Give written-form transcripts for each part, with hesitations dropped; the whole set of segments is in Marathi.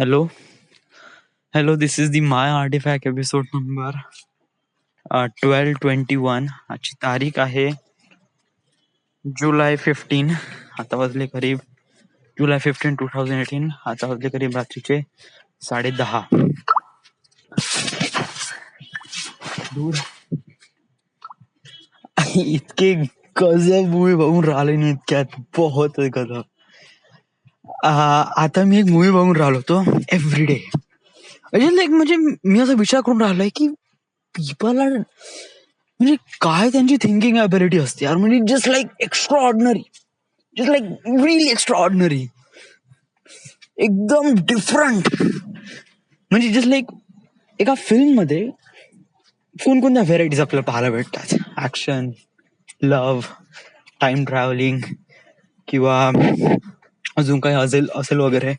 Hello, hello. This is the My Artifact episode number 1221. आजची तारीख आहे जुलै 15. आता वाजले करीब जुलै 15 2018. आता वाजले करीब रात्रीचे 10:30. दूर इतके गजब मूवी बघून राहिले नाही इतक्यात बहुत गजब. आता मी एक मूवी बघून राहिलो होतो एव्हरीडे. म्हणजे मी असा विचार करून राहिलोय की पीपल आर म्हणजे काय त्यांची थिंकिंग ॲबिलिटी असते यार. म्हणजे just like extra ordinary, just like really extra ordinary, एकदम डिफरंट. म्हणजे जस्ट लाईक एका फिल्म मध्ये कोणकोणत्या व्हेरायटीज आपल्याला पाहायला भेटतात. ऍक्शन, लव्ह, टाइम ट्रॅव्हलिंग किंवा अजून काही असेल वगैरे.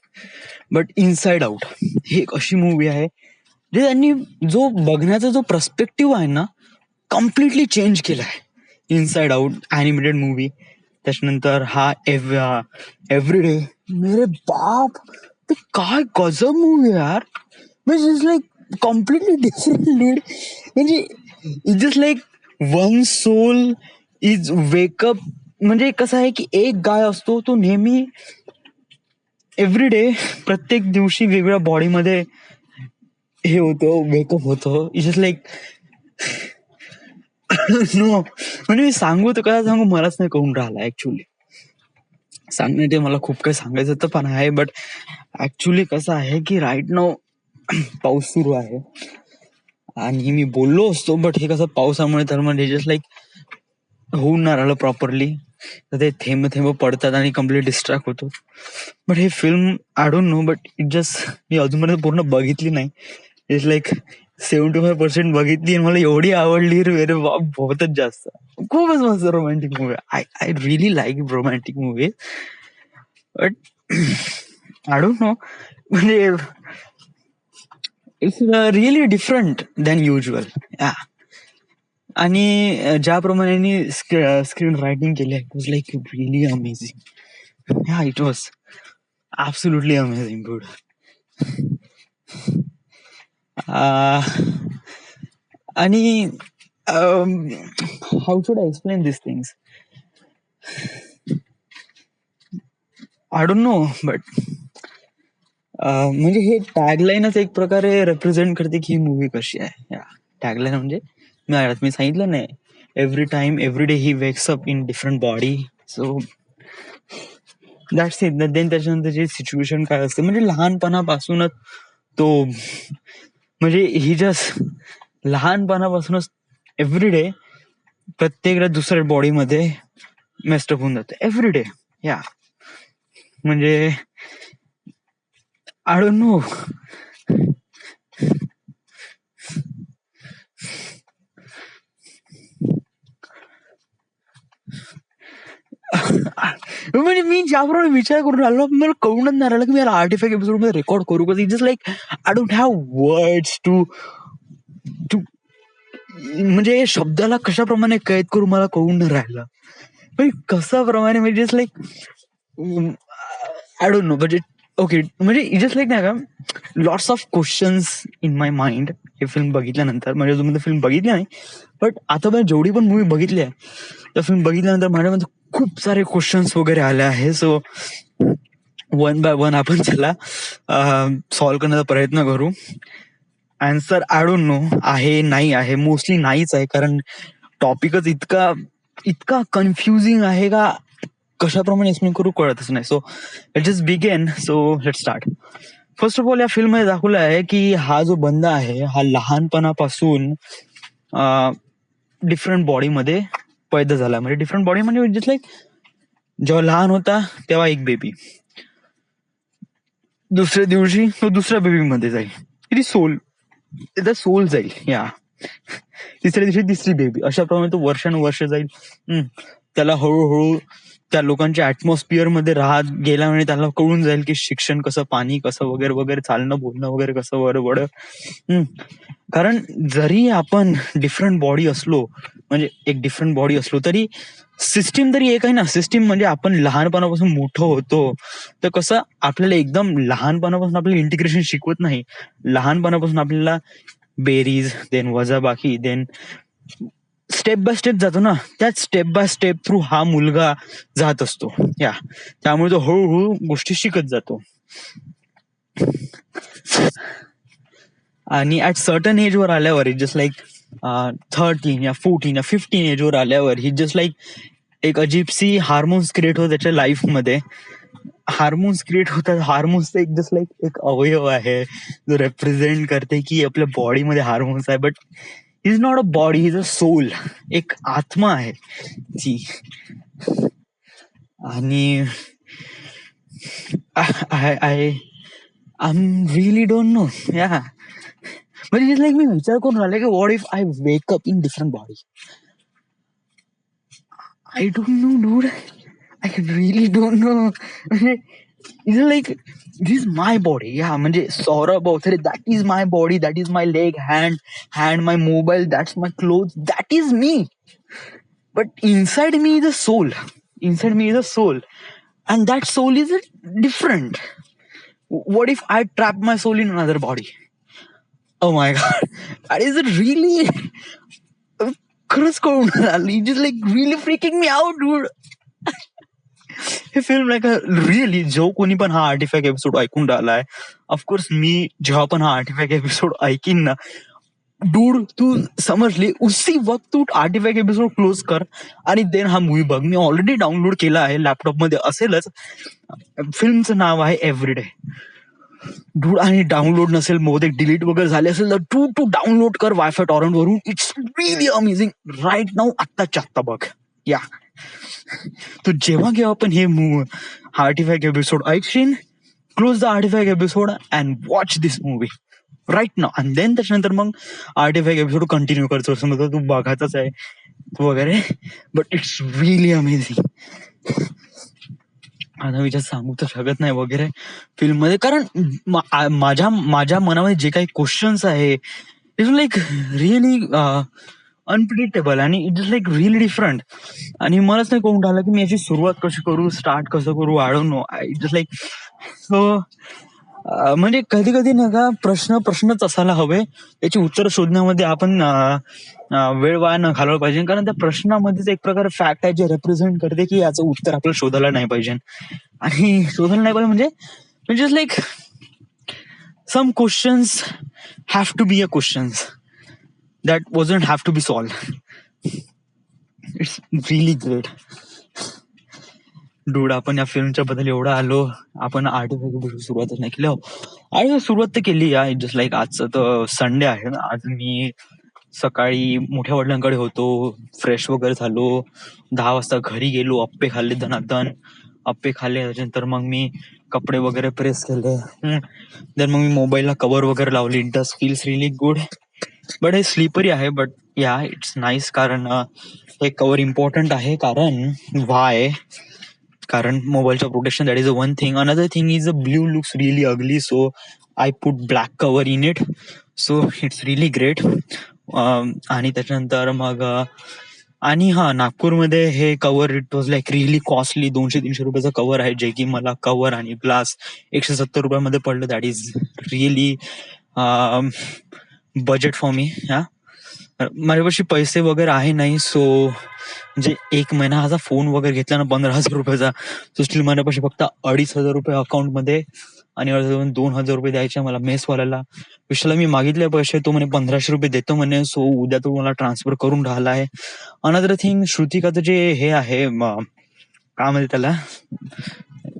बट इनसाइड आउट ही एक अशी मूवी आहे जे त्यांनी जो बघण्याचा जो पर्स्पेक्टिव्ह आहे ना कम्प्लिटली चेंज केला आहे. Inside out animated movie. त्याच्यानंतर हा एव्हरीडे. मेरे बाप, ते काय गजब मूवी यार. म्हणजे just like completely different lead. म्हणजे it just like one soul is wake up. म्हणजे कसं आहे की एक गाय असतो तो नेहमी एव्हरीडे प्रत्येक दिवशी वेगवेगळ्या बॉडीमध्ये हे होतं, वेकअप होतं. It just like no. म्हणजे मी सांगू तर काय सांगू मलाच नाही कळून राहिला ऍक्च्युली. सांगण्याचे मला खूप काही सांगायचं तर पण आहे. बट ऍक्च्युली कसं आहे की राईट नाव पाऊस सुरू आहे आणि मी बोललो असतो बट हे कसं पावसामुळे तर म्हणजे जस्ट लाईक होऊन नाही राहिलं प्रॉपरली. तर ते थेंब थेंब पडतात आणि कम्प्लीट डिस्ट्रॅक्ट होतो. बट हे film I don't know but it just मी अजूनपर्यंत पूर्ण बघितली नाही. इट्स लाईक 75% बघितली आणि मला एवढी आवडली रे बाप, बहुतच जास्त. खूपच मस्त romantic movie. I really like romantic movie. But I don't know म्हणजे it's really different than usual. आणि ज्याप्रमाणे स्क्रीन रायटिंग केली आहे it was like really amazing. Yeah, it was absolutely amazing, dude. आणि how should I explain these things? I don't know, but म्हणजे हे टॅगलाईनच एक प्रकारे रिप्रेझेंट करते की ही मूवी कशी आहे. टॅगलाईन म्हणजे मी सांगितलं नाही, every time every day he wakes up in different body. So that's it. Then त्याच्यानंतर जे सिच्युएशन काय असते म्हणजे लहानपणापासूनच तो म्हणजे ही जस्ट लहानपणापासूनच एव्हरीडे प्रत्येक दुसऱ्या बॉडीमध्ये मेस्टअप होऊन जाते एव्हरीडे. म्हणजे आय डोंट नो. म्हणजे मी ज्याप्रमाणे विचार करून राहिलो मला कळूनच नाही राहिलं की मी याला आर्टिफॅक्ट एपिसोड मध्ये रेकॉर्ड करू कसं. Just like I don't have words to to म्हणजे शब्दाला कशाप्रमाणे कैद करू मला कळून नाही राहिलं. म्हणजे कशाप्रमाणे म्हणजे just like I don't know. But okay म्हणजे जस्ट लाईक नाही का lots of questions in my mind हे फिल्म बघितल्यानंतर. म्हणजे अजून फिल्म बघितली नाही बट आता पण जेवढी पण मूवी बघितली आहे त्या फिल्म बघितल्यानंतर माझ्यामध्ये खूप सारे क्वेश्चन्स वगैरे आले आहे. सो वन बाय वन आपण त्याला सॉल्व्ह करण्याचा प्रयत्न करू. आन्सर आय डोंट नो आहे नाही आहे. मोस्टली नाहीच आहे कारण टॉपिकच इतका कन्फ्युजिंग आहे का कशाप्रमाणे एक्सप्लेन करू कळतच नाही. So let just begin. So let start. First of all या फिल्म मध्ये दाखवलं आहे की हा जो बंदा आहे हा लहानपणापासून डिफरंट बॉडीमध्ये पैदा झाला. म्हणजे डिफरंट बॉडी म्हणजे जस्ट लाईक जेव्हा लहान होता तेव्हा एक बेबी, दुसऱ्या दिवशी तो दुसऱ्या बेबी मध्ये जाईल, किती सोल जाईल. तिसऱ्या दिवशी तिसरी बेबी, अशा प्रमाणे तो वर्षानुवर्ष जाईल. त्याला हळूहळू त्या लोकांच्या ऍटमॉस्फिअर मध्ये राहत गेला म्हणजे त्याला कळून जाईल की शिक्षण कसं, पाणी कसं, वगैरे वगैरे, चालणं बोलणं वगैरे कसं, बरोबर. कारण जरी आपण डिफरंट बॉडी असलो, म्हणजे एक डिफरंट बॉडी असलो, तरी सिस्टीम तरी एक आहे ना. सिस्टीम म्हणजे आपण लहानपणापासून मोठं होतो, तर कसं आपल्याला एकदम लहानपणापासून आपल्याला इंटिग्रेशन शिकवत नाही. लहानपणापासून आपल्याला बेरीज, देन वजाबाकी, देन स्टेप बाय स्टेप जातो ना. त्याच स्टेप बाय स्टेप थ्रू हा मुलगा जात असतो. त्यामुळे तो हळूहळू गोष्टी शिकत जातो. आणि ऍट सर्टन एज वर आल्यावर इट जस्ट लाईक 13 या 14 या 15 एज वर आल्यावर ही जस्ट लाईक एक अजीबसी हार्मोन्स क्रिएट होत त्याच्या लाईफ मध्ये. हार्मोन्स क्रिएट होतात. हार्मोन्स एक जस्ट लाईक एक अवयव आहे जो रेप्रेझेंट करते की आपल्या बॉडीमध्ये हार्मोन्स आहे, but is not a body, is a soul. एक आत्मा आहे ती. आणि आय रिअली डोंट नो. म्हणजे लाईक मी विचार करून राहिले की what if I wake up in different body. I don't know dude, I really don't know. Is like this is my body. म्हणजे Saurabh Awathare, that is my body, that is my leg, hand, my mobile, that's my cloth, that is me. But inside me is a soul. Inside me is a soul, and that soul is different. What if I trap my soul in another body? Oh my god, that is really खरंच कळून आली. Just like really freaking me out, dude. हे फिल्म लाईक रिअली, जो कोणी पण हा आर्टिफॅक्ट एपिसोड ऐकून राहिलाय, ऑफकोर्स मी जेव्हा पण हा आर्टिफॅक्ट एपिसोड ऐकीन ना, डूड तू समजली उसी वक्त तू आर्टिफॅक्ट एपिसोड क्लोज कर आणि देन हा मूवी बघ. मी ऑलरेडी डाउनलोड केला आहे, लॅपटॉप मध्ये असेलच. फिल्मचं नाव आहे एव्हरीडे. डूड, आणि डाउनलोड नसेल, बहुतेक डिलीट वगैरे झाले असेल तर तू डाउनलोड कर वायफाय टॉरंट वरून. It's really amazing right now. आत्ताच्या आत्ता बघ. तू जेव्हा पण हे आर्टिफॅक्ट एपिसोड ऐकशील, close the artifact episode and watch this movie right now. आणि देन त्याच्यानंतर मग आर्टिफॅक्ट एपिसोड कंटिन्यू करतो, समजा तू बघायचाच आहे वगैरे. But it's really amazing. आता मी जास्त सांगू तर शकत नाही वगैरे फिल्म मध्ये, कारण माझ्या मनामध्ये जे काही क्वेश्चन्स आहे इट्स लाईक रिअली अनप्रिडिक्टेबल आणि it is like really different. आणि मलाच नाही कळून राहिलं की मी याची सुरुवात कशी करू, स्टार्ट कसं करू. I don't no. It is like so म्हणजे कधी कधी ना का प्रश्नच असायला हवे, त्याची उत्तर शोधण्यामध्ये आपण वेळ वाया न घालवला पाहिजे. कारण त्या प्रश्नामध्येच एक प्रकारे फॅक्ट आहे जे रिप्रेझेंट करते की याचं उत्तर आपल्याला शोधायला नाही पाहिजे. आणि शोधायला नाही पाहिजे म्हणजे like some questions have to be a questions that wasn't have to be solve. It's really great. Dude, आपण या फिल्मच्या बद्दल एवढं आलो, आपण आर्टिफॅक्ट सुरुवातच नाही केली. आणि सुरुवात तर केली जस्ट लाईक आजचं तर संडे आहे ना. आज मी सकाळी मोठ्या वडिलांकडे होतो, फ्रेश वगैरे झालो, 10 वाजता घरी गेलो, अप्पे खाल्ले, धनाधन अप्पे खाल्ले. त्याच्यानंतर मग मी कपडे वगैरे प्रेस केले. देन मग मी मोबाईलला कव्हर वगैरे लावली. It does feels really good. But हे स्लीपरी आहे, बट इट्स नाईस. कारण हे कव्हर इम्पॉर्टंट आहे. कारण मोबाईलच्या protection, that is a one thing. Another thing is a blue looks really ugly, so I put black cover in it. So it's really great. आणि त्याच्यानंतर मग आणि नागपूरमध्ये हे cover it was like really costly. 200-300 रुपयाचं कव्हर आहे, जे की मला कव्हर आणि ग्लास 170 रुपयामध्ये पडलं. That is really budget for me. माझ्यापाशी पैसे वगैरे आहे नाही, सो म्हणजे 1 महिना फोन वगैरे घेतला ना 15,000 रुपयाचा, तो स्टील माझ्यापाशी फक्त 2,500 रुपये अकाउंटमध्ये आणि 2,000 रुपये द्यायचे मला मेसवाल्याला. विशाला मी मागितले पैसे, तो म्हणे 1,500 रुपये देतो म्हणे. सो उद्या तो मला ट्रान्सफर करून राहिला आहे. अनदर थिंग, श्रुतिकाचं जे हे आहे काय म्हणते त्याला,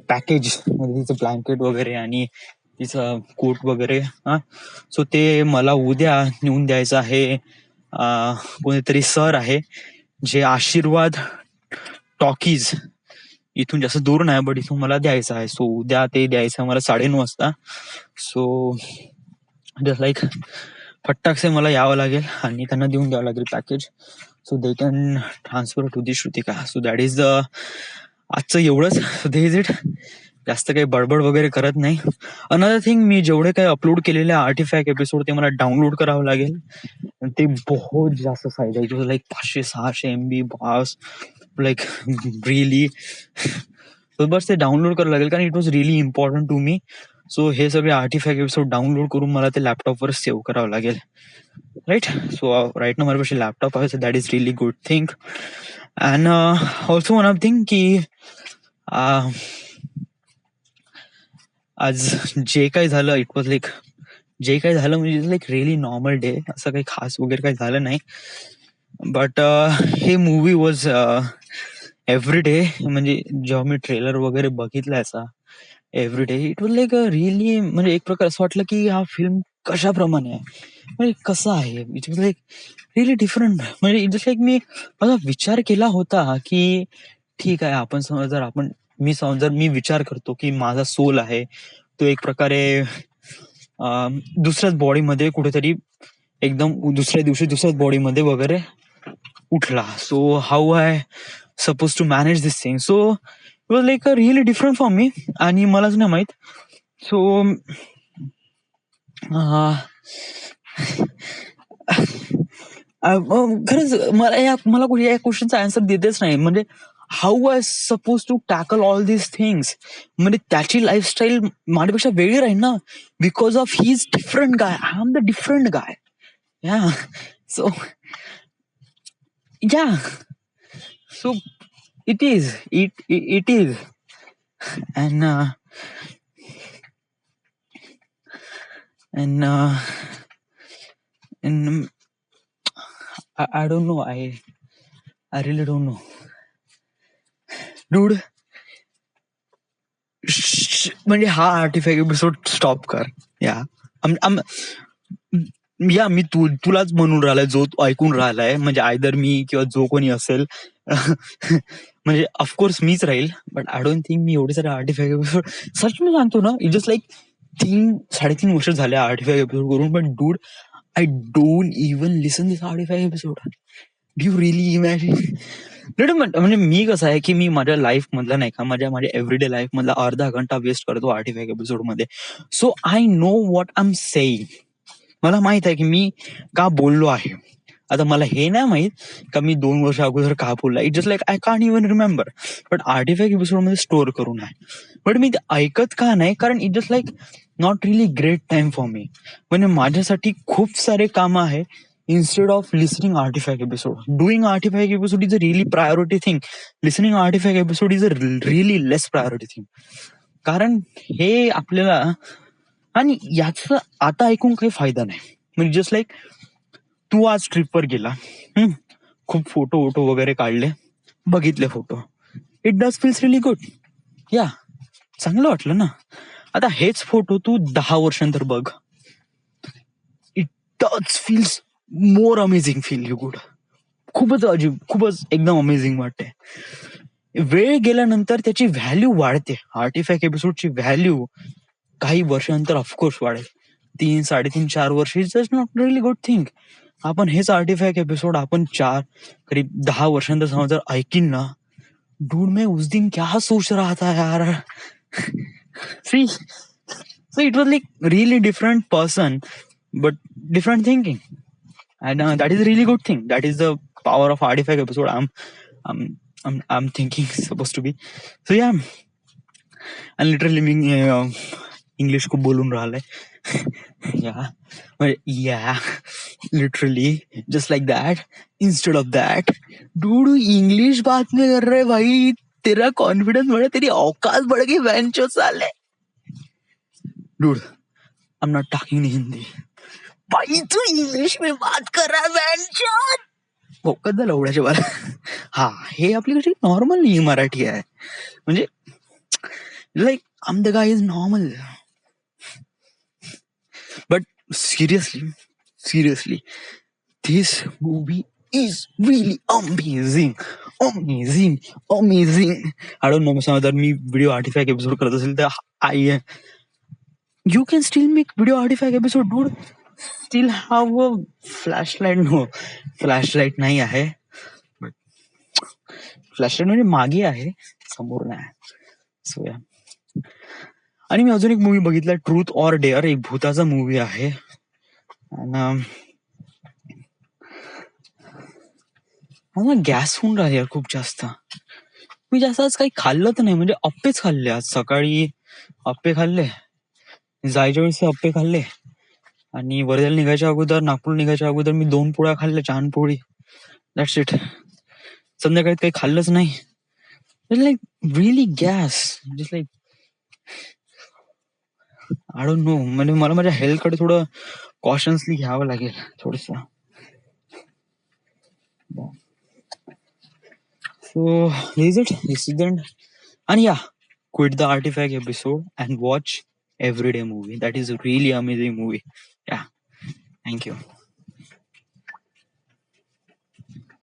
पॅकेज म्हणजे तिचं ब्लँकेट वगैरे आणि तिचं कोट वगैरे, सो ते मला उद्या नेऊन द्यायचं आहे. कोणीतरी सर आहे जे आशीर्वाद टॉकीज, इथून जास्त दूर नाही, बट इथून मला द्यायचं आहे. सो उद्या ते द्यायचं मला 9:30 वाजता. सो जस्ट लाईक फटाकसे मला यावं लागेल आणि त्यांना देऊन द्यावं लागेल package, so they can transfer to the Shrutika. So that is the आजचं एवढंच. They is it. जास्त काही बडबड वगैरे करत नाही. अनदर थिंग, मी जेवढे काही अपलोड केलेले आर्टिफॅक्ट एपिसोड ते मला डाउनलोड करावं लागेल. ते बहुत जास्त साईज आहे. जो लाईक 500-600 MB बास, लाईक रिअली. बस ते डाउनलोड करावं लागेल कारण it was really important to me. So हे सगळे आर्टिफॅक्ट एपिसोड डाउनलोड करून मला ते लॅपटॉपवर सेव्ह करावं लागेल. राईट. सो राईट ना माझ्यापाशी लॅपटॉप आहे. So that is really good thing. And also one of thing की आज जे काही झालं इट वॉज लाईक, जे काही झालं म्हणजे लाईक रिअली नॉर्मल डे. असं काही खास वगैरे काही झालं नाही. बट हे मूवी वॉज एव्हरी डे. म्हणजे जेव्हा मी ट्रेलर वगैरे बघितला याचा every day, it was like really, म्हणजे एक प्रकार असं वाटलं की हा फिल्म कशाप्रमाणे आहे, म्हणजे कसं आहे. It was like really different. म्हणजे इट जस्ट लाईक मी माझा विचार केला होता की ठीक आहे, आपण समज जर आपण जर मी विचार करतो की माझा सोल आहे तो एक प्रकारे दुसऱ्याच बॉडीमध्ये कुठेतरी एकदम दुसऱ्या दिवशी दुसऱ्याच बॉडीमध्ये वगैरे उठला. So how I suppose to manage this thing. So it was like really different for me. आणि मलाच नाही माहित. सो खरंच मला कुठे या क्वेश्चनचा आन्सर देतेच नाही. म्हणजे how I suppose to tackle all this things. म्हणजे त्याची लाईफस्टाईल माझ्यापेक्षा वेगळी राहील ना, because of he is different guy. I am the different guy. Yeah so yeah so it is it is. And I don't know. I really don't know. Dude, म्हणजे हा आर्टिफॅक्ट एपिसोड स्टॉप कर. या या मी तुलाच म्हणून राहिलाय, जो ऐकून राहिलाय. म्हणजे आयदर मी किंवा जो कोणी असेल म्हणजे ऑफकोर्स मीच राहील. बट आय डोंट थिंक मी एवढे सारे आर्टिफॅक्ट एपिसोड, सच मी सांगतो ना, इट जस्ट लाईक 3-3.5 वर्ष झाले आर्टिफॅक्ट एपिसोड करून. पण dude, I don't even listen this 45 episode. Do you really imagine? म्हणजे मी कसं आहे की मी माझ्या लाईफ मधला नाही का, माझ्या एव्हरीडे लाईफ मधला अर्धा घंटा वेस्ट करतो आर्टिफॅक्ट एपिसोड मध्ये. So I know what I am saying. मला माहित आहे की मी का बोललो आहे. आता मला हे नाही माहित का मी 2 वर्ष अगोदर का बोलला. It just like I can't even remember. But artefact episode मध्ये स्टोअर करून आहे. बट मी ते ऐकत का नाही, कारण it just like not really great time for me. म्हणजे माझ्यासाठी खूप सारे कामं आहे. Instead of listening artefact episode, doing artefact episode is a really priority thing. Listening artefact episode is a really less priority thing. कारण हे आपल्याला, आणि याचं आता ऐकून काही फायदा नाही. म्हणजे जस्ट लाईक तू आज ट्रिपवर गेला, खूप फोटो वगैरे काढले, बघितले photo, it does feels really good. या चांगलं वाटलं ना. आता हेच फोटो तू 10 वर्षांतर बघ, it does feels more amazing, feel you good. खूपच अजीब, खूपच एकदम अमेझिंग वाटते. वेळ गेल्यानंतर त्याची व्हॅल्यू वाढते. आर्टिफॅक्ट एपिसोडची व्हॅल्यू काही वर्षानंतर ऑफकोर्स वाढेल. 3-3.5-4 वर्ष is just not really good thing. आपण हेच आर्टिफॅक्ट एपिसोड आपण 10 वर्षांतर समज जर ऐकीन ना, डूड मैं उस दिन क्या सोच रहा था यार. See, so it was like really different person but different thinking, and that is a really good thing. That is the power of artifact episode. I'm thinking supposed to be. So yeah, and literally me English खूप बोलून राहिलाय. या literally just like that. Instead of that, dude English बात में कर रहे भाई. तेरा कॉन्फिडेंस बढ़े, तेरी औकात बढ़ गई वेंचो साले. Dude I am not talking in Hindi. भाई तू इंग्लिश में बात कर रहा है वेंचो. औकात झालं एवढ्याच्या बारा. हा, हे आपली कशी नॉर्मल मराठी आहे. म्हणजे like I am the guy is normal. But seriously, this movie is really amazing. I don't know, जर मी व्हिडिओ आर्टिफॅक्ट एपिसोड करत असेल तर you can still make video artifact episode, dude. Still have a flashlight. No, flashlight नाही आहे. Flashlight म्हणजे मागे आहे. समोर नाही. सो या. आणि मी अजून एक मूवी बघितला, ट्रूथ ऑर डेअर, एक भूताचा मूवी आहे. गॅस होऊन राहिले यार खूप जास्त. मी जास्त आज काही खाल्लं तर नाही, म्हणजे अप्पेच खाल्ले आज. सकाळी अप्पे खाल्ले, जायच्या वेळेस अप्पे खाल्ले, आणि वर्ध्याला निघायच्या अगोदर, नागपूर निघायच्या अगोदर मी 2 पोळ्या खाल्ल्या, छान पोळी. That's it. संध्याकाळी काही खाल्लंच नाही. Like really gas, just like I don't know. म्हणजे मला माझ्या हेल्थकडे थोडं कॉशन्सली घ्यावं लागेल थोडस. So this is it. This is the end. And yeah, quit the Artifact episode and watch Everyday Movie. That is a really amazing movie. Yeah. Thank you.